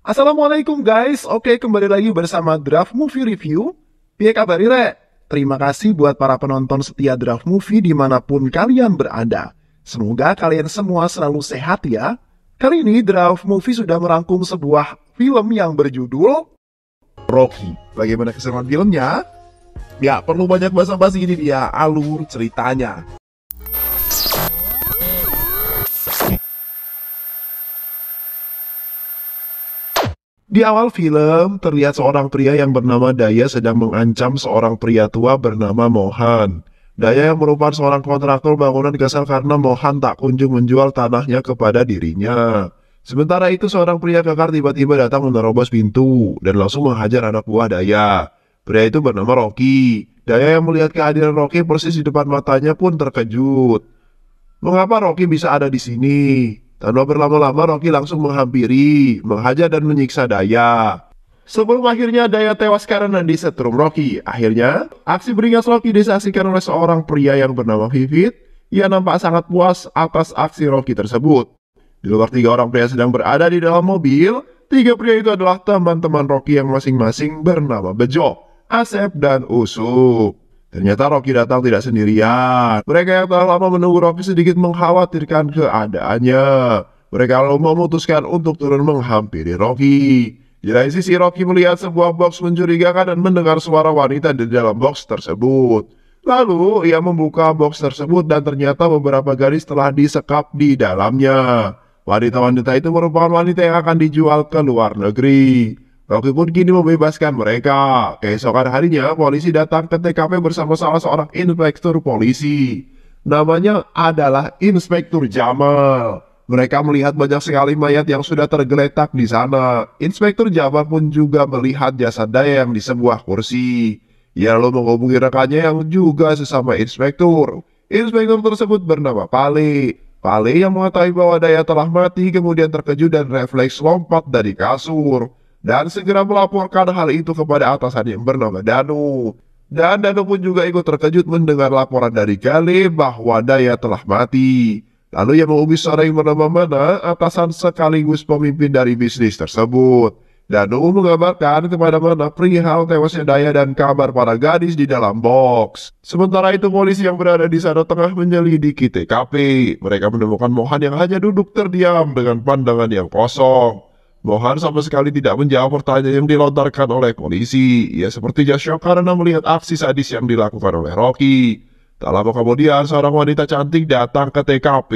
Assalamualaikum guys, oke kembali lagi bersama Draft Movie Review. Piye kabar Rek? Terima kasih buat para penonton setia Draft Movie dimanapun kalian berada. Semoga kalian semua selalu sehat ya. Kali ini Draft Movie sudah merangkum sebuah film yang berjudul Rocky. Bagaimana keseruan filmnya? Ya perlu banyak basa-basi, ini dia alur ceritanya. Di awal film, terlihat seorang pria yang bernama Daya sedang mengancam seorang pria tua bernama Mohan. Daya yang merupakan seorang kontraktor bangunan kesal karena Mohan tak kunjung menjual tanahnya kepada dirinya. Sementara itu seorang pria kekar tiba-tiba datang menerobos pintu dan langsung menghajar anak buah Daya. Pria itu bernama Rocky. Daya yang melihat kehadiran Rocky persis di depan matanya pun terkejut. Mengapa Rocky bisa ada di sini? Tanpa berlama-lama Rocky langsung menghampiri, menghajar dan menyiksa Daya. Sebelum akhirnya Daya tewas karena disetrum Rocky. Akhirnya, aksi beringas Rocky disaksikan oleh seorang pria yang bernama Vivit. Ia nampak sangat puas atas aksi Rocky tersebut. Di luar tiga orang pria sedang berada di dalam mobil. Tiga pria itu adalah teman-teman Rocky yang masing-masing bernama Bejo, Asep, dan Usup. Ternyata Rocky datang tidak sendirian. Mereka yang telah lama menunggu Rocky sedikit mengkhawatirkan keadaannya. Mereka lalu memutuskan untuk turun menghampiri Rocky. Di lain sisi Rocky melihat sebuah box mencurigakan dan mendengar suara wanita di dalam box tersebut. Lalu ia membuka box tersebut dan ternyata beberapa gadis telah disekap di dalamnya. Wanita-wanita itu merupakan wanita yang akan dijual ke luar negeri. Rocky pun kini membebaskan mereka. Keesokan harinya, polisi datang ke TKP bersama salah seorang inspektur polisi. Namanya adalah Inspektur Jamal. Mereka melihat banyak sekali mayat yang sudah tergeletak di sana. Inspektur Jamal pun juga melihat jasad Daya yang di sebuah kursi. Ia lalu menghubungi rekannya yang juga sesama inspektur. Inspektur tersebut bernama Pale. Pale yang mengetahui bahwa Daya telah mati kemudian terkejut dan refleks lompat dari kasur. Dan segera melaporkan hal itu kepada atasan yang bernama Danu. Dan Danu pun juga ikut terkejut mendengar laporan dari Gale bahwa Daya telah mati. Lalu ia menghubungi seorang yang bernama Mana, atasan sekaligus pemimpin dari bisnis tersebut. Danu mengabarkan kepada Mana perihal tewasnya Daya dan kabar para gadis di dalam box. Sementara itu polisi yang berada di sana tengah menyelidiki TKP. Mereka menemukan Mohan yang hanya duduk terdiam dengan pandangan yang kosong. Mohan sama sekali tidak menjawab pertanyaan yang dilontarkan oleh polisi. Ia sepertinya syok karena melihat aksi sadis yang dilakukan oleh Rocky. Tak lama kemudian, seorang wanita cantik datang ke TKP.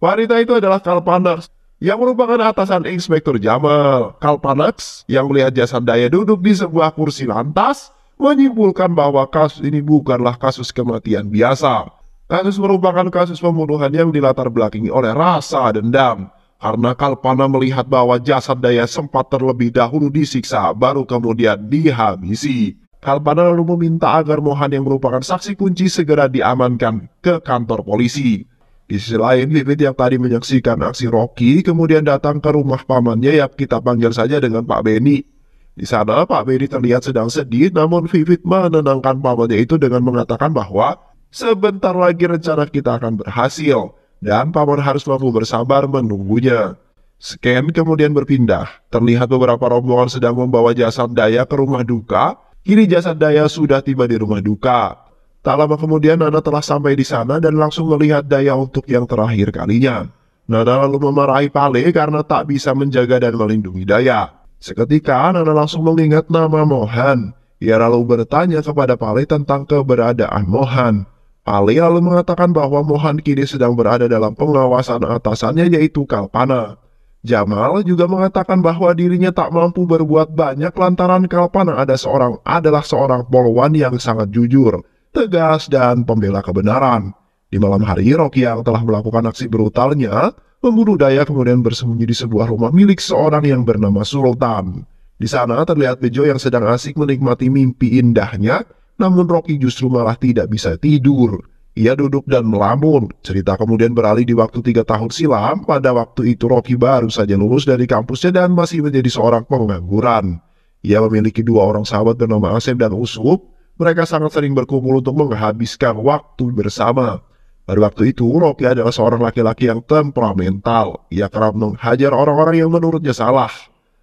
Wanita itu adalah Kalpanax, yang merupakan atasan Inspektur Jamal. Kalpanax, yang melihat jasad Daya duduk di sebuah kursi lantas, menyimpulkan bahwa kasus ini bukanlah kasus kematian biasa. Kasus merupakan kasus pembunuhan yang dilatar belakangi oleh rasa dendam. Karena Kalpana melihat bahwa jasad Daya sempat terlebih dahulu disiksa, baru kemudian dihabisi. Kalpana lalu meminta agar Mohan yang merupakan saksi kunci segera diamankan ke kantor polisi. Di sisi lain, Vivit yang tadi menyaksikan aksi Rocky kemudian datang ke rumah pamannya yang kita panggil saja dengan Pak Benny. Di sana, Pak Benny terlihat sedang sedih, namun Vivit menenangkan pamannya itu dengan mengatakan bahwa sebentar lagi rencana kita akan berhasil. Dan paman harus mampu bersabar menunggunya. Scan kemudian berpindah. Terlihat beberapa rombongan sedang membawa jasad Daya ke rumah duka. Kini jasad Daya sudah tiba di rumah duka. Tak lama kemudian Nana telah sampai di sana dan langsung melihat Daya untuk yang terakhir kalinya. Nana lalu memarahi Pale karena tak bisa menjaga dan melindungi Daya. Seketika Nana langsung mengingat nama Mohan. Ia lalu bertanya kepada Pale tentang keberadaan Mohan. Pale lalu mengatakan bahwa Mohan kini sedang berada dalam pengawasan atasannya yaitu Kalpana. Jamal juga mengatakan bahwa dirinya tak mampu berbuat banyak lantaran Kalpana adalah seorang polwan yang sangat jujur, tegas, dan pembela kebenaran. Di malam hari, Rocky yang telah melakukan aksi brutalnya membunuh Daya kemudian bersembunyi di sebuah rumah milik seorang yang bernama Sultan. Di sana terlihat Bejo yang sedang asik menikmati mimpi indahnya. Namun Rocky justru malah tidak bisa tidur. Ia duduk dan melamun. Cerita kemudian beralih di waktu 3 tahun silam. Pada waktu itu Rocky baru saja lulus dari kampusnya dan masih menjadi seorang pengangguran. Ia memiliki 2 orang sahabat bernama Asep dan Usup. Mereka sangat sering berkumpul untuk menghabiskan waktu bersama. Pada waktu itu Rocky adalah seorang laki-laki yang temperamental. Ia kerap menghajar orang-orang yang menurutnya salah.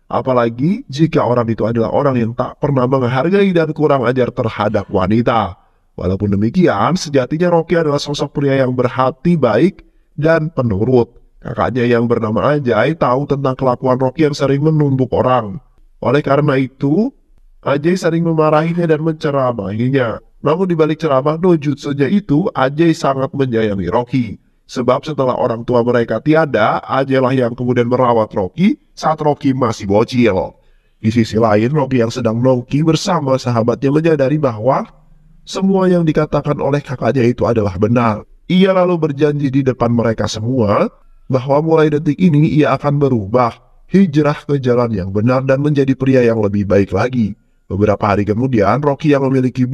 Apalagi jika orang itu adalah orang yang tak pernah menghargai dan kurang ajar terhadap wanita. Walaupun demikian, sejatinya Rocky adalah sosok pria yang berhati baik dan penurut. Kakaknya yang bernama Ajay tahu tentang kelakuan Rocky yang sering menumbuk orang. Oleh karena itu, Ajay sering memarahinya dan menceramahinya. Namun di balik ceramah no jutsunya itu, Ajay sangat menyayangi Rocky. Sebab setelah orang tua mereka tiada, Ajay lah yang kemudian merawat Rocky saat Rocky masih bocil. Di sisi lain, Rocky yang sedang nongki bersama sahabatnya menyadari bahwa semua yang dikatakan oleh kakaknya itu adalah benar. Ia lalu berjanji di depan mereka semua bahwa mulai detik ini ia akan berubah, hijrah ke jalan yang benar dan menjadi pria yang lebih baik lagi. Beberapa hari kemudian, Rocky yang memiliki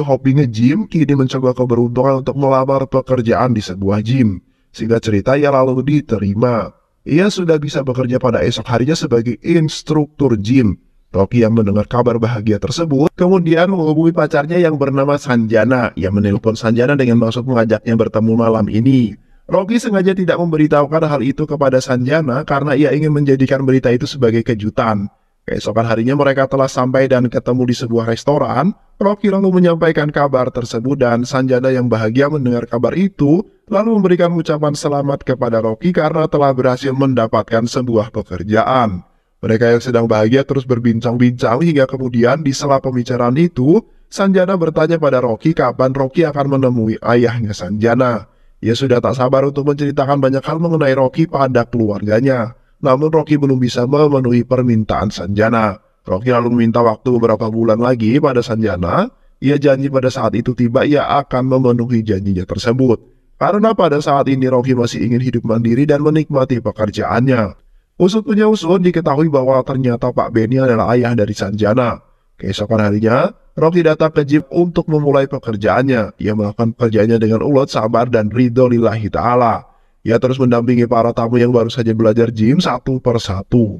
hobi nge-gym kini mencoba keberuntungan untuk melamar pekerjaan di sebuah gym. Singkat cerita, ia lalu diterima. Ia sudah bisa bekerja pada esok harinya sebagai instruktur gym. Rocky yang mendengar kabar bahagia tersebut, kemudian menghubungi pacarnya yang bernama Sanjana. Ia menelpon Sanjana dengan maksud mengajaknya bertemu malam ini. Rocky sengaja tidak memberitahukan hal itu kepada Sanjana karena ia ingin menjadikan berita itu sebagai kejutan. Keesokan harinya mereka telah sampai dan ketemu di sebuah restoran. Rocky lalu menyampaikan kabar tersebut dan Sanjana yang bahagia mendengar kabar itu lalu memberikan ucapan selamat kepada Rocky karena telah berhasil mendapatkan sebuah pekerjaan. Mereka yang sedang bahagia terus berbincang-bincang hingga kemudian di sela pembicaraan itu, Sanjana bertanya pada Rocky kapan Rocky akan menemui ayahnya Sanjana. Ia sudah tak sabar untuk menceritakan banyak hal mengenai Rocky pada keluarganya. Namun Rocky belum bisa memenuhi permintaan Sanjana. Rocky lalu meminta waktu beberapa bulan lagi pada Sanjana. Ia janji pada saat itu tiba ia akan memenuhi janjinya tersebut. Karena pada saat ini Rocky masih ingin hidup mandiri dan menikmati pekerjaannya. Usut punya usut diketahui bahwa ternyata Pak Benny adalah ayah dari Sanjana. Keesokan harinya, Rocky datang ke gym untuk memulai pekerjaannya. Ia melakukan pekerjaannya dengan ulet, sabar, dan ridho lillahi ta'ala. Ia terus mendampingi para tamu yang baru saja belajar gym satu persatu.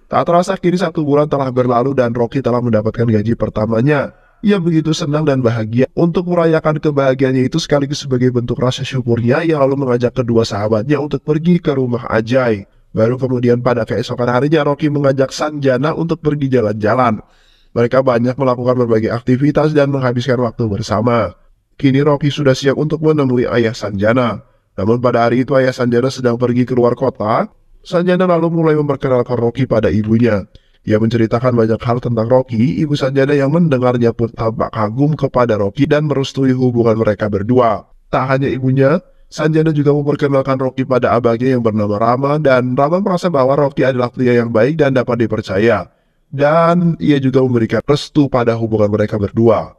Tak terasa kini 1 bulan telah berlalu dan Rocky telah mendapatkan gaji pertamanya. Ia begitu senang dan bahagia. Untuk merayakan kebahagiaannya itu sekaligus sebagai bentuk rasa syukurnya, ia lalu mengajak kedua sahabatnya untuk pergi ke rumah Ajay. Baru kemudian pada keesokan harinya Rocky mengajak Sanjana untuk pergi jalan-jalan. Mereka banyak melakukan berbagai aktivitas dan menghabiskan waktu bersama. Kini Rocky sudah siap untuk menemui ayah Sanjana. Namun pada hari itu ayah Sanjana sedang pergi keluar kota. Sanjana lalu mulai memperkenalkan Rocky pada ibunya. Ia menceritakan banyak hal tentang Rocky. Ibu Sanjana yang mendengarnya pun tampak kagum kepada Rocky dan merestui hubungan mereka berdua. Tak hanya ibunya, Sanjana juga memperkenalkan Rocky pada abangnya yang bernama Rama dan Rama merasa bahwa Rocky adalah pria yang baik dan dapat dipercaya. Dan ia juga memberikan restu pada hubungan mereka berdua.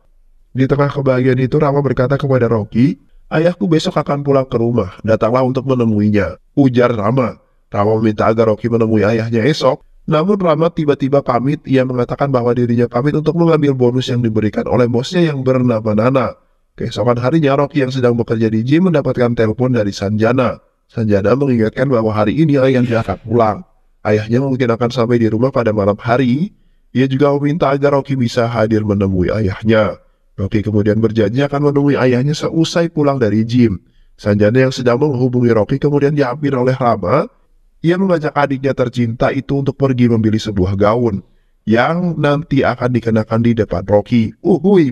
Di tengah kebahagiaan itu Rama berkata kepada Rocky, "Ayahku besok akan pulang ke rumah, datanglah untuk menemuinya," ujar Rama. Rama meminta agar Rocky menemui ayahnya esok, namun Rama tiba-tiba pamit. Ia mengatakan bahwa dirinya pamit untuk mengambil bonus yang diberikan oleh bosnya yang bernama Nana. Keesokan harinya Rocky yang sedang bekerja di gym mendapatkan telepon dari Sanjana. Sanjana mengingatkan bahwa hari ini ayahnya akan pulang. Ayahnya mungkin akan sampai di rumah pada malam hari. Ia juga meminta agar Rocky bisa hadir menemui ayahnya. Rocky kemudian berjanji akan menemui ayahnya seusai pulang dari gym. Sanjana yang sedang menghubungi Rocky kemudian diambil oleh Rama. Ia mengajak adiknya tercinta itu untuk pergi membeli sebuah gaun yang nanti akan dikenakan di depan Rocky.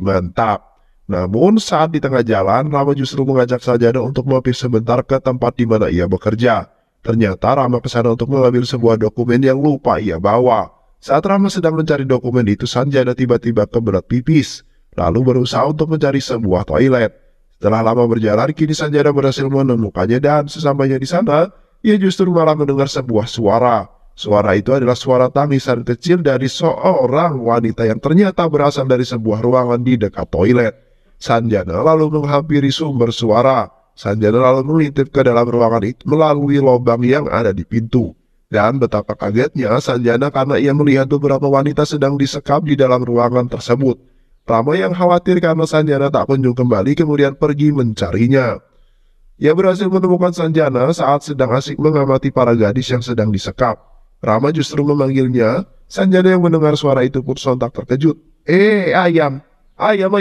Mantap. Namun saat di tengah jalan, Rama justru mengajak Sanjana untuk mampir sebentar ke tempat di mana ia bekerja. Ternyata Rama ke sana untuk mengambil sebuah dokumen yang lupa ia bawa. Saat Rama sedang mencari dokumen itu, Sanjana tiba-tiba kebelet pipis, lalu berusaha untuk mencari sebuah toilet. Setelah lama berjalan, kini Sanjana berhasil menemukannya dan sesampainya di sana, ia justru malah mendengar sebuah suara. Suara itu adalah suara tangisan kecil dari seorang wanita yang ternyata berasal dari sebuah ruangan di dekat toilet. Sanjana lalu menghampiri sumber suara. Sanjana lalu mengintip ke dalam ruangan itu melalui lubang yang ada di pintu. Dan betapa kagetnya Sanjana karena ia melihat beberapa wanita sedang disekap di dalam ruangan tersebut. Rama yang khawatir karena Sanjana tak kunjung kembali kemudian pergi mencarinya. Ia berhasil menemukan Sanjana saat sedang asik mengamati para gadis yang sedang disekap. Rama justru memanggilnya. Sanjana yang mendengar suara itu pun sontak terkejut. Ayam. Ayam.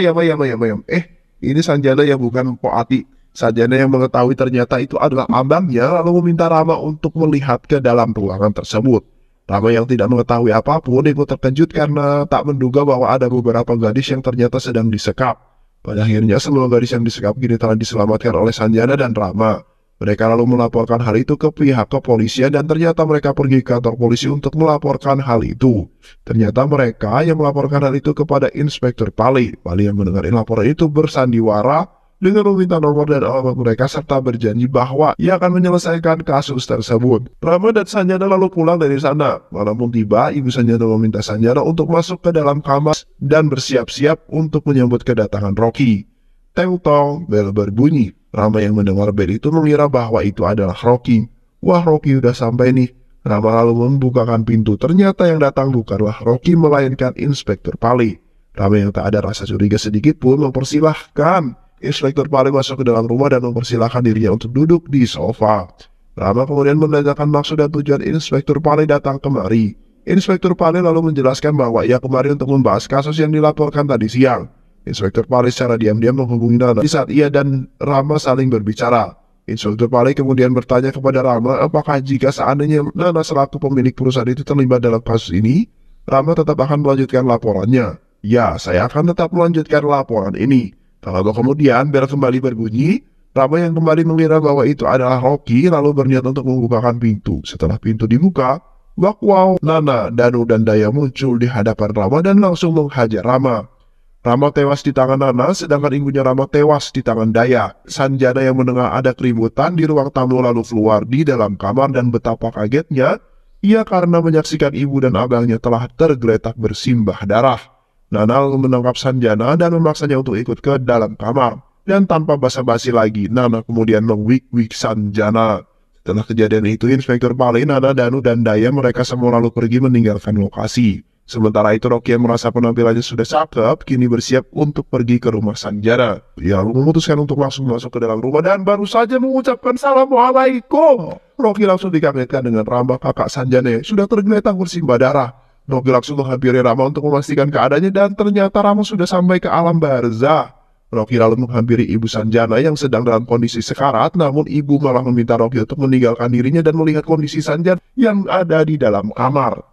Ini Sanjana yang bukan Mpok Ati. Sanjana yang mengetahui ternyata itu adalah abangnya lalu meminta Rama untuk melihat ke dalam ruangan tersebut. Rama yang tidak mengetahui apapun ikut terkejut karena tak menduga bahwa ada beberapa gadis yang ternyata sedang disekap. Pada akhirnya semua gadis yang disekap kini telah diselamatkan oleh Sanjana dan Rama. Mereka lalu melaporkan hal itu ke pihak kepolisian dan ternyata mereka pergi ke kantor polisi untuk melaporkan hal itu. Ternyata mereka yang melaporkan hal itu kepada Inspektur Pali. Pali yang mendengar laporan itu bersandiwara dengan meminta nomor dan alamat mereka serta berjanji bahwa ia akan menyelesaikan kasus tersebut. Rama dan Sanjana lalu pulang dari sana. Malam pun tiba, ibu Sanjana meminta Sanjana untuk masuk ke dalam kamar dan bersiap-siap untuk menyambut kedatangan Rocky. Teng-tong, bel berbunyi. Rama yang mendengar bel itu mengira bahwa itu adalah Rocky. Wah, Rocky udah sampai nih. Rama lalu membukakan pintu. Ternyata yang datang bukanlah Rocky melainkan Inspektur Pali. Rama yang tak ada rasa curiga sedikit pun mempersilahkan Inspektur Pali masuk ke dalam rumah dan mempersilahkan dirinya untuk duduk di sofa. Rama kemudian menanyakan maksud dan tujuan Inspektur Pali datang kemari. Inspektur Pali lalu menjelaskan bahwa ia kemari untuk membahas kasus yang dilaporkan tadi siang. Inspektur Pali secara diam-diam menghubungi Nana di saat ia dan Rama saling berbicara. Inspektur Pali kemudian bertanya kepada Rama apakah jika seandainya Nana selaku pemilik perusahaan itu terlibat dalam kasus ini, Rama tetap akan melanjutkan laporannya. Ya, saya akan tetap melanjutkan laporan ini. Tak lama kemudian, bel kembali berbunyi. Rama yang kembali mengira bahwa itu adalah Rocky lalu berniat untuk membukakan pintu. Setelah pintu dibuka, wow, Nana, Danu, dan Daya muncul di hadapan Rama dan langsung menghajar Rama. Rama tewas di tangan Nana, sedangkan ibunya Rama tewas di tangan Daya. Sanjana yang mendengar ada keributan di ruang tamu lalu keluar di dalam kamar dan betapa kagetnya ia karena menyaksikan ibu dan abangnya telah tergeletak bersimbah darah. Nana lalu menangkap Sanjana dan memaksanya untuk ikut ke dalam kamar. Dan tanpa basa-basi lagi, Nana kemudian mewik-wik Sanjana. Setelah kejadian itu, Inspektur Pali, Nana, Danu, dan Daya mereka semua lalu pergi meninggalkan lokasi. Sementara itu, Rocky yang merasa penampilannya sudah cakep, kini bersiap untuk pergi ke rumah Sanjana. Ia lalu memutuskan untuk langsung masuk ke dalam rumah dan baru saja mengucapkan Assalamualaikum. Rocky langsung dikagetkan dengan Rama kakak Sanjana yang sudah tergeletak bersimbah darah. Rocky langsung menghampiri Rama untuk memastikan keadaannya dan ternyata Rama sudah sampai ke alam barzah. Rocky lalu menghampiri ibu Sanjana yang sedang dalam kondisi sekarat, namun ibu malah meminta Rocky untuk meninggalkan dirinya dan melihat kondisi Sanjana yang ada di dalam kamar.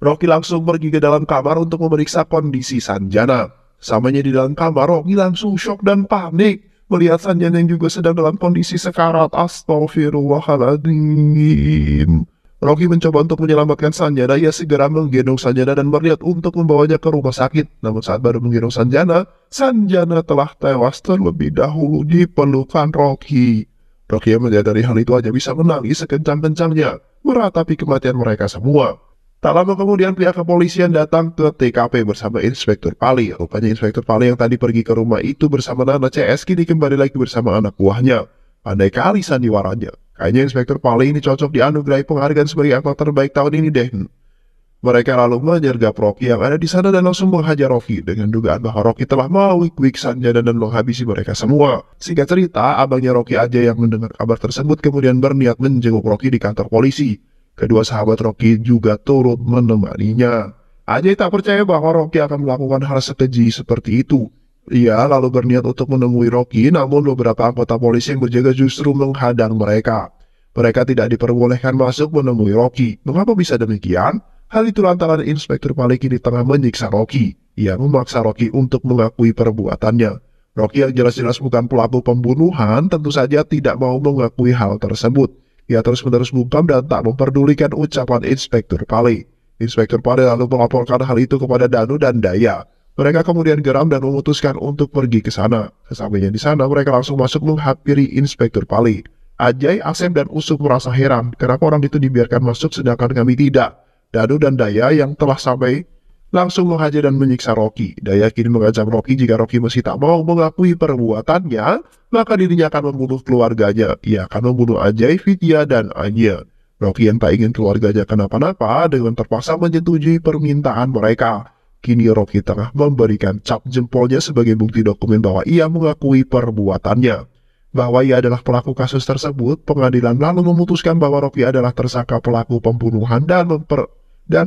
Rocky langsung pergi ke dalam kamar untuk memeriksa kondisi Sanjana. Samanya di dalam kamar, Rocky langsung shock dan panik melihat Sanjana yang juga sedang dalam kondisi sekarat. Astagfirullahaladzim. Rocky mencoba untuk menyelamatkan Sanjana. Ia segera menggendong Sanjana dan berniat untuk membawanya ke rumah sakit. Namun saat baru menggendong Sanjana, Sanjana telah tewas terlebih dahulu di pelukan Rocky. Rocky yang menyadari hal itu hanya bisa menangis sekencang-kencangnya, meratapi kematian mereka semua. Tak lama kemudian pihak kepolisian datang ke TKP bersama Inspektur Pali. Rupanya Inspektur Pali yang tadi pergi ke rumah itu bersama Nana CS kini kembali lagi bersama anak buahnya. Pandai kali sandiwaranya. Kayaknya Inspektur Pali ini cocok dianugerahi penghargaan sebagai aktor terbaik tahun ini deh. Mereka lalu menyergap Rocky yang ada di sana dan langsung menghajar Rocky dengan dugaan bahwa Rocky telah mewik-wik Sanjana dan menghabisi mereka semua. Singkat cerita, abangnya Rocky aja yang mendengar kabar tersebut kemudian berniat menjenguk Rocky di kantor polisi. Kedua sahabat Rocky juga turut menemaninya. Ajay tak percaya bahwa Rocky akan melakukan hal sekeji seperti itu. Ia lalu berniat untuk menemui Rocky, namun beberapa anggota polisi yang berjaga justru menghadang mereka. Mereka tidak diperbolehkan masuk menemui Rocky. Mengapa bisa demikian? Hal itu lantaran Inspektur Pali kini tengah menyiksa Rocky. Ia memaksa Rocky untuk mengakui perbuatannya. Rocky yang jelas-jelas bukan pelaku pembunuhan tentu saja tidak mau mengakui hal tersebut. Ia terus-menerus bungkam dan tak memperdulikan ucapan Inspektur Pali. Inspektur Pali lalu melaporkan hal itu kepada Danu dan Daya. Mereka kemudian geram dan memutuskan untuk pergi ke sana. Sesampainya di sana, mereka langsung masuk menghampiri Inspektur Pali. Ajay, Asem, dan Usuk merasa heran kenapa orang itu dibiarkan masuk sedangkan kami tidak. Danu dan Daya yang telah sampai langsung menghajar dan menyiksa Rocky. Daya kini mengancam Rocky jika Rocky masih tak mau mengakui perbuatannya, maka dirinya akan membunuh keluarganya. Ia akan membunuh Ajay, Vidya, dan Anya. Rocky yang tak ingin keluarganya kenapa-napa dengan terpaksa menyetujui permintaan mereka. Kini Rocky tengah memberikan cap jempolnya sebagai bukti dokumen bahwa ia mengakui perbuatannya. Bahwa ia adalah pelaku kasus tersebut, pengadilan lalu memutuskan bahwa Rocky adalah tersangka pelaku pembunuhan dan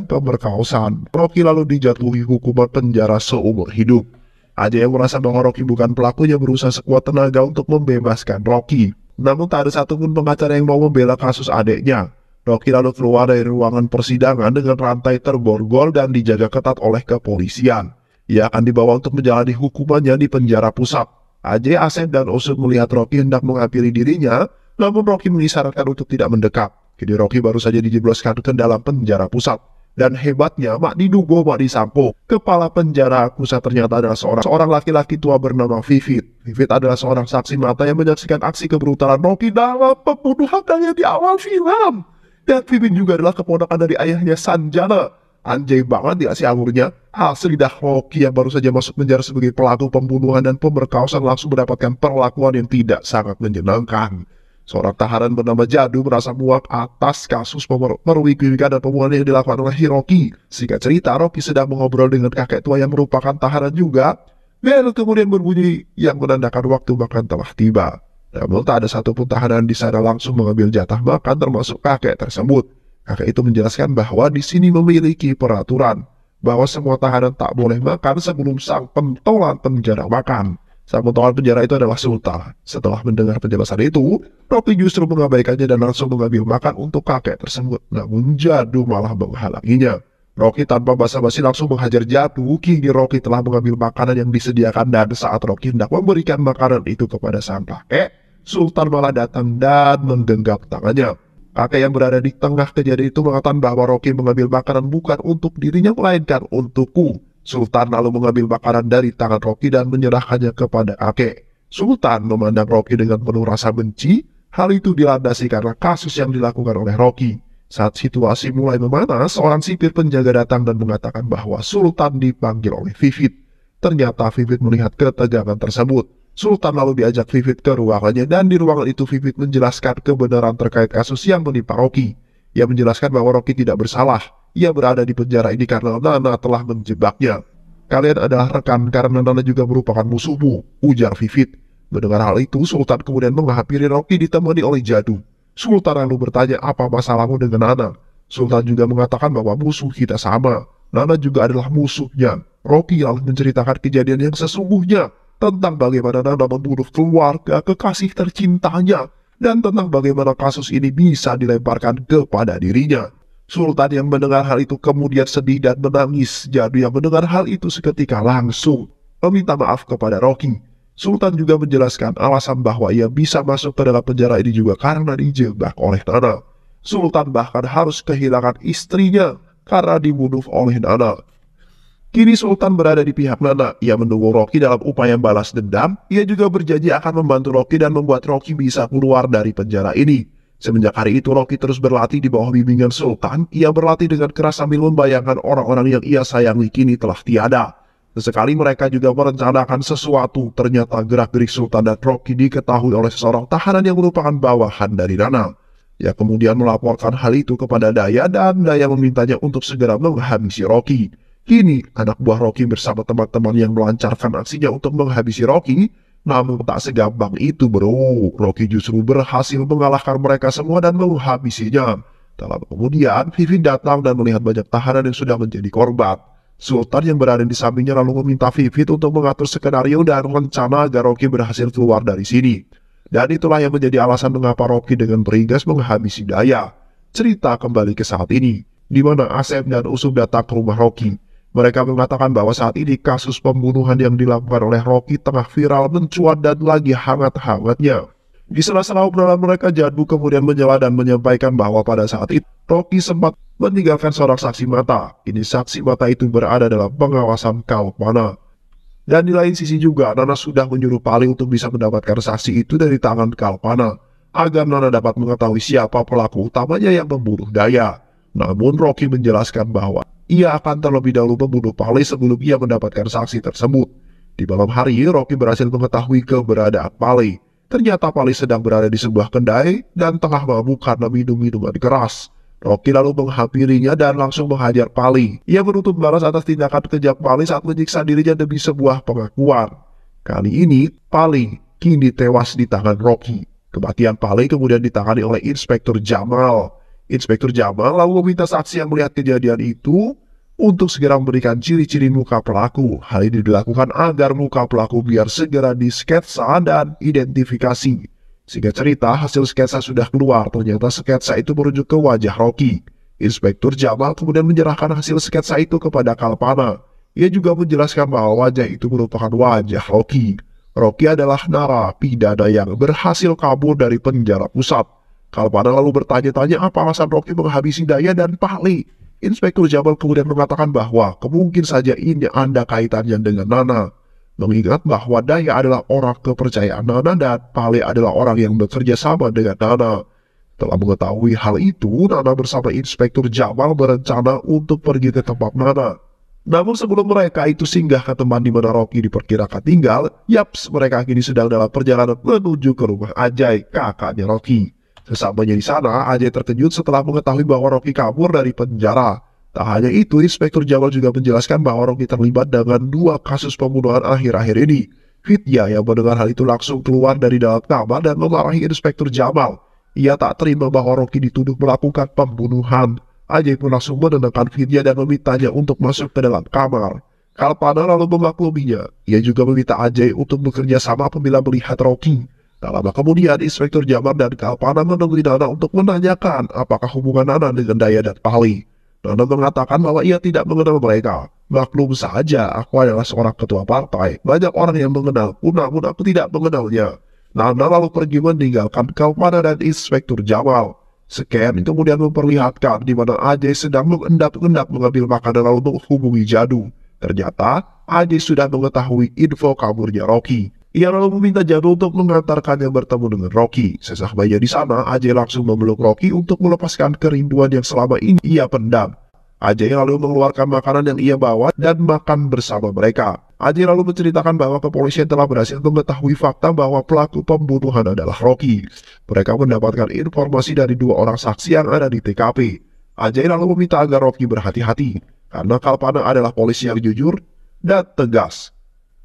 pemerkosaan. Rocky lalu dijatuhi hukuman penjara seumur hidup. Ajay yang merasa bahwa Rocky bukan pelakunya berusaha sekuat tenaga untuk membebaskan Rocky. Namun tak ada satupun pengacara yang mau membela kasus adiknya. Rocky lalu keluar dari ruangan persidangan dengan rantai terborgol dan dijaga ketat oleh kepolisian. Ia akan dibawa untuk menjalani hukumannya di penjara pusat. Ajay, Asep, dan Usut melihat Rocky hendak menghampiri dirinya, namun Rocky mengisyaratkan untuk tidak mendekat. Kini Rocky baru saja dijebloskan ke dalam penjara pusat. Dan hebatnya, Mak Didugo, Mak Disampo, kepala penjara pusat ternyata adalah seorang laki-laki tua bernama Vivit. Vivit adalah seorang saksi mata yang menyaksikan aksi kebrutalan Rocky dalam pembunuhan Daya di awal film. Dan Vivit juga adalah keponakan dari ayahnya Sanjana. Anjay banget ya si angurnya. Asli dah, Rocky yang baru saja masuk penjara sebagai pelaku pembunuhan dan pemerkosaan langsung mendapatkan perlakuan yang tidak sangat menyenangkan. Seorang tahanan bernama Jadu merasa muak atas kasus perwikiwikan dan pembunuhan yang dilakukan oleh Hiroki. Singkat cerita, Rocky sedang mengobrol dengan kakek tua yang merupakan tahanan juga. Bel kemudian berbunyi yang menandakan waktu makan telah tiba. Namun tak ada satupun tahanan di sana langsung mengambil jatah makan termasuk kakek tersebut. Kakek itu menjelaskan bahwa di sini memiliki peraturan bahwa semua tahanan tak boleh makan sebelum sang pentolan penjara makan. Sang pentolan penjara itu adalah Sultan. Setelah mendengar penjelasan itu, Rocky justru mengabaikannya dan langsung mengambil makan untuk kakek tersebut. Namun Jadu malah menghalanginya. Rocky tanpa basa-basi langsung menghajar Jadu. Kini Rocky telah mengambil makanan yang disediakan dan saat Rocky hendak memberikan makanan itu kepada sang kakek, Sultan malah datang dan menggenggam tangannya. Kakek yang berada di tengah kejadian itu mengatakan bahwa Rocky mengambil makanan bukan untuk dirinya melainkan untukku. Sultan lalu mengambil makanan dari tangan Rocky dan menyerahkannya kepada kakek. Sultan memandang Rocky dengan penuh rasa benci. Hal itu dilandasi karena kasus yang dilakukan oleh Rocky. Saat situasi mulai memanas, seorang sipir penjaga datang dan mengatakan bahwa Sultan dipanggil oleh Vivit. Ternyata Vivit melihat ketegangan tersebut. Sultan lalu diajak Vivit ke ruangannya dan di ruangan itu Vivit menjelaskan kebenaran terkait kasus yang menimpa Rocky. Ia menjelaskan bahwa Rocky tidak bersalah. Ia berada di penjara ini karena Nana telah menjebaknya. Kalian adalah rekan karena Nana juga merupakan musuhmu, ujar Vivit. Mendengar hal itu, Sultan kemudian menghampiri Rocky ditemani oleh Jadu. Sultan lalu bertanya apa masalahmu dengan Nana. Sultan juga mengatakan bahwa musuh kita sama. Nana juga adalah musuhnya. Rocky lalu menceritakan kejadian yang sesungguhnya tentang bagaimana Nana membunuh keluarga kekasih tercintanya dan tentang bagaimana kasus ini bisa dilemparkan kepada dirinya. Sultan yang mendengar hal itu kemudian sedih dan menangis. Jadu yang mendengar hal itu seketika langsung meminta maaf kepada Rocky. Sultan juga menjelaskan alasan bahwa ia bisa masuk ke dalam penjara ini juga karena dijebak oleh Nana. Sultan bahkan harus kehilangan istrinya karena dibunuh oleh Nana. Kini Sultan berada di pihak Nana. Ia mendukung Rocky dalam upaya balas dendam. Ia juga berjanji akan membantu Rocky dan membuat Rocky bisa keluar dari penjara ini. Semenjak hari itu Rocky terus berlatih di bawah bimbingan Sultan. Ia berlatih dengan keras sambil membayangkan orang-orang yang ia sayangi kini telah tiada. Sesekali mereka juga merencanakan sesuatu. Ternyata gerak-gerik Sultan dan Rocky diketahui oleh seorang tahanan yang merupakan bawahan dari Nana. Ia kemudian melaporkan hal itu kepada Daya dan Daya memintanya untuk segera menghabisi Rocky. Kini, anak buah Rocky bersama teman-teman yang melancarkan aksinya untuk menghabisi Rocky, namun tak segampang itu bro. Rocky justru berhasil mengalahkan mereka semua dan menghabisinya. Tak lama kemudian, Vivit datang dan melihat banyak tahanan yang sudah menjadi korban. Sultan yang berada di sampingnya lalu meminta Vivit untuk mengatur skenario dan rencana agar Rocky berhasil keluar dari sini. Dan itulah yang menjadi alasan mengapa Rocky dengan beringas menghabisi Daya. Cerita kembali ke saat ini, di mana Asep dan Usum datang ke rumah Rocky. Mereka mengatakan bahwa saat ini kasus pembunuhan yang dilakukan oleh Rocky tengah viral mencuat dan lagi hangat-hangatnya. Di sela-sela obrolan mereka, Jadu kemudian menyela dan menyampaikan bahwa pada saat itu Rocky sempat meninggalkan seorang saksi mata. Kini saksi mata itu berada dalam pengawasan Kalpana. Dan di lain sisi juga, Nana sudah menyuruh Pali untuk bisa mendapatkan saksi itu dari tangan Kalpana, agar Nana dapat mengetahui siapa pelaku utamanya yang membunuh Daya. Namun Rocky menjelaskan bahwa ia akan terlebih dahulu membunuh Pali sebelum ia mendapatkan saksi tersebut. Di malam hari, Rocky berhasil mengetahui keberadaan Pali. Ternyata Pali sedang berada di sebuah kedai dan tengah mabuk karena minum minuman keras. Rocky lalu menghampirinya dan langsung menghajar Pali. Ia menuntut balas atas tindakan kejam Pali saat menyiksa dirinya demi sebuah pengakuan. Kali ini, Pali kini tewas di tangan Rocky. Kematian Pali kemudian ditangani oleh Inspektur Jamal. Inspektur Jamal lalu meminta saksi yang melihat kejadian itu untuk segera memberikan ciri-ciri muka pelaku. Hal ini dilakukan agar muka pelaku biar segera disketsa dan identifikasi. Singkat cerita, hasil sketsa sudah keluar. Ternyata sketsa itu merujuk ke wajah Rocky. Inspektur Jamal kemudian menyerahkan hasil sketsa itu kepada Kalpana. Ia juga menjelaskan bahwa wajah itu merupakan wajah Rocky. Rocky adalah narapidana yang berhasil kabur dari penjara pusat. Kalpana lalu bertanya-tanya apa alasan Rocky menghabisi Daya dan Pali. Inspektur Jamal kemudian mengatakan bahwa kemungkinan saja ini ada kaitannya dengan Nana. Mengingat bahwa Daya adalah orang kepercayaan Nana dan Pali adalah orang yang bekerja sama dengan Nana. Setelah mengetahui hal itu, Nana bersama Inspektur Jamal berencana untuk pergi ke tempat Nana. Namun sebelum mereka itu singgah ke tempat di mana Rocky diperkirakan tinggal, yaps, mereka kini sedang dalam perjalanan menuju ke rumah Ajay, kakaknya Rocky. Sesampainya di sana, Ajay terkejut setelah mengetahui bahwa Rocky kabur dari penjara. Tak hanya itu, Inspektur Jamal juga menjelaskan bahwa Rocky terlibat dengan 2 kasus pembunuhan akhir-akhir ini. Vidya yang mendengar hal itu langsung keluar dari dalam kamar dan memarahi Inspektur Jamal. Ia tak terima bahwa Rocky dituduh melakukan pembunuhan. Ajay pun langsung menenangkan Vidya dan memintanya untuk masuk ke dalam kamar. Kalpana lalu memakluminya. Ia juga meminta Ajay untuk bekerja sama apabila melihat Rocky. Tak lama kemudian, Inspektur Jamal dan Kalpana menemui Nana untuk menanyakan apakah hubungan Nana dengan Daya dan Pali. Nana mengatakan bahwa ia tidak mengenal mereka. Maklum saja, aku adalah seorang ketua partai. Banyak orang yang mengenalku, namun aku tidak mengenalnya. Nana lalu pergi meninggalkan Kalpana dan Inspektur Jamal. Scan kemudian memperlihatkan di mana Ajay sedang mengendap-endap mengambil makanan lalu menghubungi Jadu. Ternyata Ajay sudah mengetahui info kaburnya Rocky. Ia lalu meminta Jadu untuk mengantarkannya bertemu dengan Rocky. Sesampainya di sana, Ajay langsung memeluk Rocky untuk melepaskan kerinduan yang selama ini ia pendam. Ajay lalu mengeluarkan makanan yang ia bawa dan makan bersama mereka. Ajay lalu menceritakan bahwa kepolisian telah berhasil mengetahui fakta bahwa pelaku pembunuhan adalah Rocky. Mereka mendapatkan informasi dari 2 orang saksi yang ada di TKP. Ajay lalu meminta agar Rocky berhati-hati, karena Kalpana adalah polisi yang jujur dan tegas.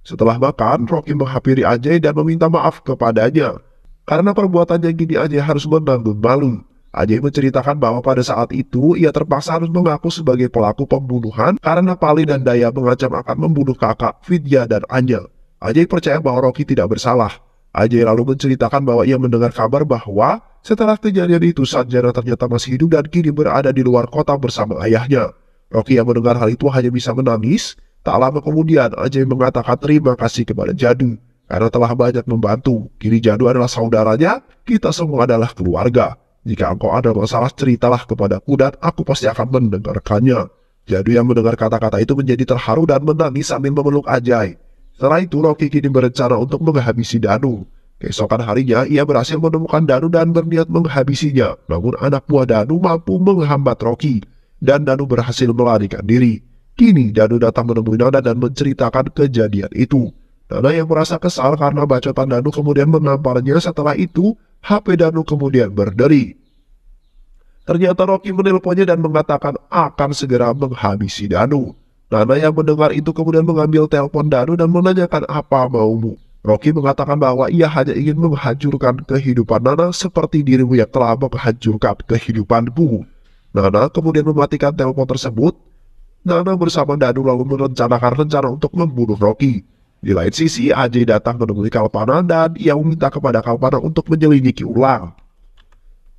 Setelah makan, Rocky menghampiri Ajay dan meminta maaf kepadanya. Karena perbuatannya gini, Ajay harus menanggung malu. Ajay menceritakan bahwa pada saat itu ia terpaksa harus mengaku sebagai pelaku pembunuhan karena Pali dan Daya mengancam akan membunuh kakak, Vidya dan Angel. Ajay percaya bahwa Rocky tidak bersalah. Ajay lalu menceritakan bahwa ia mendengar kabar bahwa setelah kejadian itu Sanjana ternyata masih hidup dan kini berada di luar kota bersama ayahnya. Rocky yang mendengar hal itu hanya bisa menangis. Tak lama kemudian Ajay mengatakan terima kasih kepada Jadu karena telah banyak membantu. Kini Jadu adalah saudaranya, kita semua adalah keluarga. Jika engkau ada masalah, ceritalah kepadaku dan aku pasti akan mendengarkannya. Jadu yang mendengar kata-kata itu menjadi terharu dan menangis sambil memeluk Ajay. Setelah itu, Rocky kini berencana untuk menghabisi Danu. Keesokan harinya, ia berhasil menemukan Danu dan berniat menghabisinya. Namun anak buah Danu mampu menghambat Rocky, dan Danu berhasil melarikan diri. Kini, Danu datang menemui Nana dan menceritakan kejadian itu. Nana yang merasa kesal karena bacotan Danu kemudian menamparnya. Setelah itu, HP Danu kemudian berderi. Ternyata Rocky menelponnya dan mengatakan akan segera menghabisi Danu. Nana yang mendengar itu kemudian mengambil telepon Danu dan menanyakan apa maumu. Rocky mengatakan bahwa ia hanya ingin menghancurkan kehidupan Nana seperti dirimu yang telah menghancurkan kehidupanku. Nana kemudian mematikan telepon tersebut. Nana bersama Danu lalu merencanakan rencana untuk membunuh Rocky. Di lain sisi, Ajay datang menemui Kalpana dan ia meminta kepada Kalpana untuk menyelidiki ulang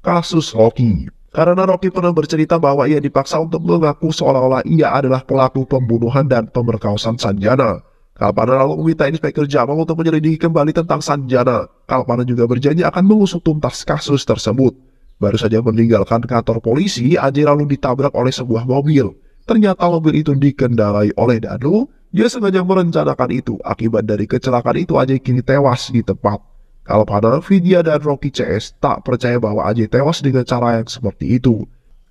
kasus Rocky. Karena Rocky pernah bercerita bahwa ia dipaksa untuk mengaku seolah-olah ia adalah pelaku pembunuhan dan pemerkosaan Sanjana. Kalpana lalu meminta Inspektur Jamal untuk menyelidiki kembali tentang Sanjana. Kalpana juga berjanji akan mengusut tuntas kasus tersebut. Baru saja meninggalkan kantor polisi, Ajay lalu ditabrak oleh sebuah mobil. Ternyata mobil itu dikendarai oleh Danu. Dia sengaja merencanakan itu. Akibat dari kecelakaan itu, Ajay kini tewas di tempat. Kalpana, Vidya, dan Rocky CS tak percaya bahwa Ajay tewas dengan cara yang seperti itu.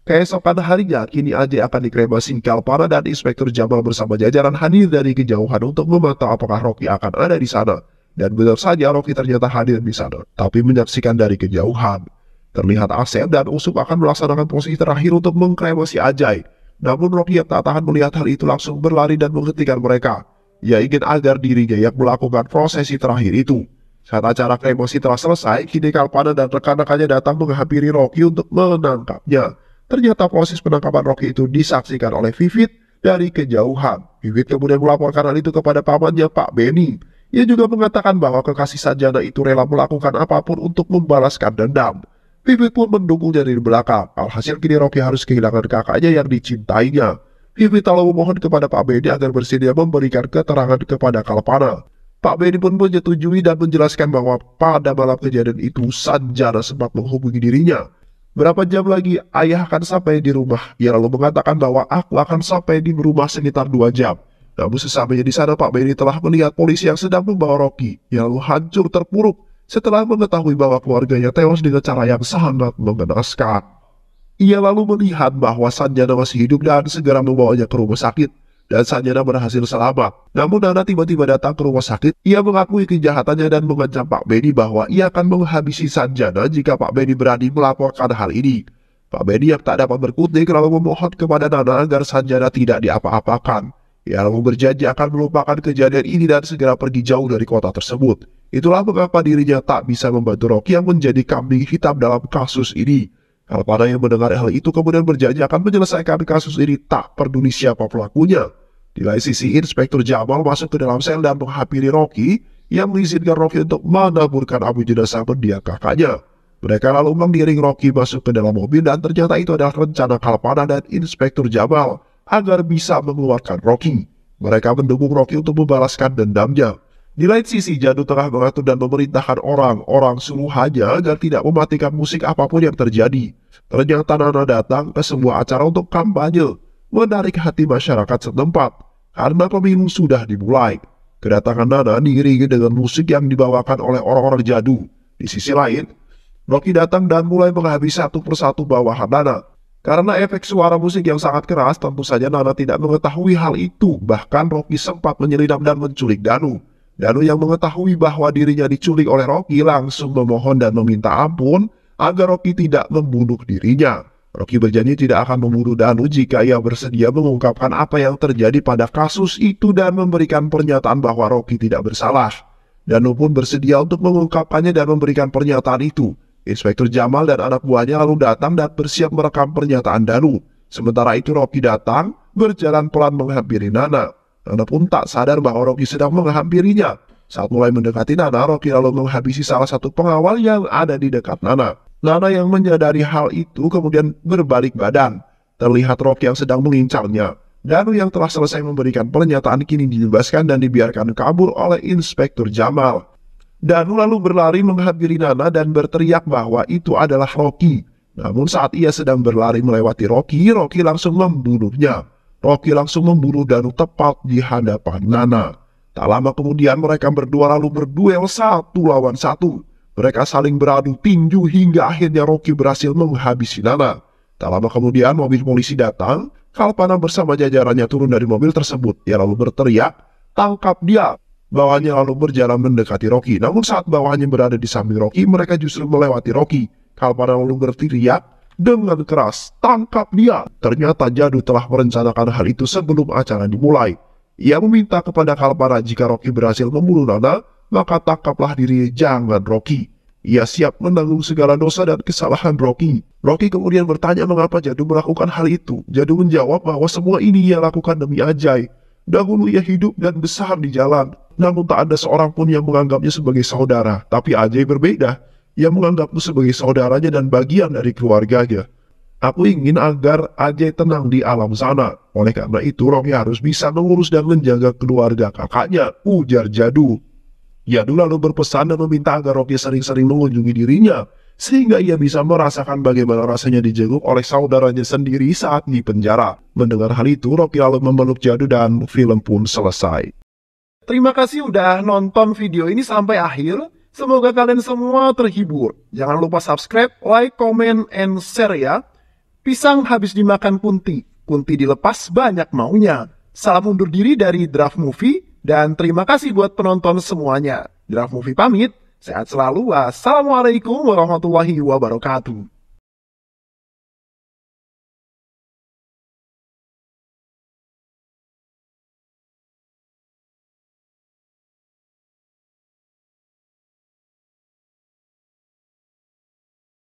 Keesokan harinya, kini Ajay akan dikremasi. Kalpana dan Inspektur Jamal bersama jajaran hadir dari kejauhan untuk memantau apakah Rocky akan ada di sana. Dan benar saja Rocky ternyata hadir di sana, tapi menyaksikan dari kejauhan. Terlihat Asep dan Usup akan melaksanakan posisi terakhir untuk mengkremasi Ajay. Namun Rocky yang tak tahan melihat hal itu langsung berlari dan menghentikan mereka. Ia ingin agar dirinya yang melakukan prosesi terakhir itu. Saat acara kremasi telah selesai, kini Kalpana dan rekan-rekannya datang menghampiri Rocky untuk menangkapnya. Ternyata proses penangkapan Rocky itu disaksikan oleh Vivit dari kejauhan. Vivit kemudian melaporkan hal itu kepada pamannya Pak Benny. Ia juga mengatakan bahwa kekasih Sanjana itu rela melakukan apapun untuk membalaskan dendam. Vivit pun mendukungnya dari belakang. Alhasil kini Rocky harus kehilangan kakaknya yang dicintainya. Vivit lalu memohon kepada Pak Benny agar bersedia memberikan keterangan kepada Kalpana. Pak Benny pun menyetujui dan menjelaskan bahwa pada malam kejadian itu Sanjana sempat menghubungi dirinya. Berapa jam lagi ayah akan sampai di rumah? Ia lalu mengatakan bahwa aku akan sampai di rumah sekitar 2 jam. Namun sesampainya di sana Pak Benny telah melihat polisi yang sedang membawa Rocky. Ia lalu hancur terpuruk setelah mengetahui bahwa keluarganya tewas dengan cara yang sangat mengenaskan. Ia lalu melihat bahwa Sanjana masih hidup dan segera membawanya ke rumah sakit. Dan Sanjana berhasil selamat. Namun Nana tiba-tiba datang ke rumah sakit. Ia mengakui kejahatannya dan mengancam Pak Benny bahwa ia akan menghabisi Sanjana jika Pak Benny berani melaporkan hal ini. Pak Benny yang tak dapat berkutik lalu memohon kepada Nana agar Sanjana tidak diapa-apakan. Ia lalu berjanji akan melupakan kejadian ini dan segera pergi jauh dari kota tersebut. Itulah mengapa dirinya tak bisa membantu Rocky yang menjadi kambing hitam dalam kasus ini. Kalpana yang mendengar hal itu kemudian berjanji akan menyelesaikan kasus ini tak peduli siapa pelakunya. Di lain sisi, Inspektur Jamal masuk ke dalam sel dan menghampiri Rocky yang mengizinkan Rocky untuk menaburkan abu jenazah mendiang kakaknya. Mereka lalu mengiring Rocky masuk ke dalam mobil dan ternyata itu adalah rencana Kalpana dan Inspektur Jamal agar bisa mengeluarkan Rocky. Mereka mendukung Rocky untuk membalaskan dendamnya. Di lain sisi, Janu tengah mengatur dan memerintahkan orang-orang suruhannya agar tidak mematikan musik apapun yang terjadi. Ternyata Nana datang ke sebuah acara untuk kampanye, menarik hati masyarakat setempat, karena pemilu sudah dimulai. Kedatangan Nana diiringi dengan musik yang dibawakan oleh orang-orang Jadu. Di sisi lain, Rocky datang dan mulai menghabisi satu persatu bawahan Nana. Karena efek suara musik yang sangat keras, tentu saja Nana tidak mengetahui hal itu. Bahkan Rocky sempat menyelinap dan menculik Danu. Danu yang mengetahui bahwa dirinya diculik oleh Rocky langsung memohon dan meminta ampun agar Rocky tidak membunuh dirinya. Rocky berjanji tidak akan membunuh Danu jika ia bersedia mengungkapkan apa yang terjadi pada kasus itu dan memberikan pernyataan bahwa Rocky tidak bersalah. Danu pun bersedia untuk mengungkapkannya dan memberikan pernyataan itu. Inspektur Jamal dan anak buahnya lalu datang dan bersiap merekam pernyataan Danu. Sementara itu Rocky datang, berjalan pelan menghampiri Nana. Nana pun tak sadar bahwa Rocky sedang menghampirinya. Saat mulai mendekati Nana, Rocky lalu menghabisi salah satu pengawal yang ada di dekat Nana. Nana yang menyadari hal itu kemudian berbalik badan. Terlihat Rocky yang sedang mengincarnya. Danu yang telah selesai memberikan pernyataan kini dibebaskan dan dibiarkan kabur oleh Inspektur Jamal. Danu lalu berlari menghampiri Nana dan berteriak bahwa itu adalah Rocky. Namun saat ia sedang berlari melewati Rocky, Rocky langsung membunuhnya. Rocky langsung membunuh Danu tepat di hadapan Nana. Tak lama kemudian mereka berdua lalu berduel 1 lawan 1. Mereka saling beradu tinju hingga akhirnya Rocky berhasil menghabisi Nana. Tak lama kemudian mobil polisi datang. Kalpana bersama jajarannya turun dari mobil tersebut. Ia lalu berteriak, "Tangkap dia!" Bawahannya lalu berjalan mendekati Rocky. Namun saat bawahannya berada di samping Rocky, mereka justru melewati Rocky. Kalpana lalu berteriak dengan keras, "Tangkap dia!" Ternyata Jadu telah merencanakan hal itu sebelum acara dimulai. Ia meminta kepada Kalpana jika Rocky berhasil membunuh Nana, maka tangkaplah diri, jangan Rocky. Ia siap menanggung segala dosa dan kesalahan Rocky. Rocky kemudian bertanya mengapa Jadu melakukan hal itu. Jadu menjawab bahwa semua ini ia lakukan demi Ajay. Dahulu ia hidup dan besar di jalan, namun tak ada seorang pun yang menganggapnya sebagai saudara. Tapi Ajay berbeda. Ia menganggapmu sebagai saudaranya dan bagian dari keluarganya. Aku ingin agar Ajay tenang di alam sana. Oleh karena itu, Rocky harus bisa mengurus dan menjaga keluarga kakaknya, ujar Jadu. Jadu lalu berpesan dan meminta agar Rocky sering-sering mengunjungi dirinya, sehingga ia bisa merasakan bagaimana rasanya dijenguk oleh saudaranya sendiri saat di penjara. Mendengar hal itu, Rocky lalu memeluk Jadu dan film pun selesai. Terima kasih udah nonton video ini sampai akhir. Semoga kalian semua terhibur. Jangan lupa subscribe, like, comment, and share ya. Pisang habis dimakan kunti. Kunti dilepas banyak maunya. Salam undur diri dari Draft Movie. Dan terima kasih buat penonton semuanya. Draft Movie pamit. Sehat selalu. Wassalamualaikum warahmatullahi wabarakatuh.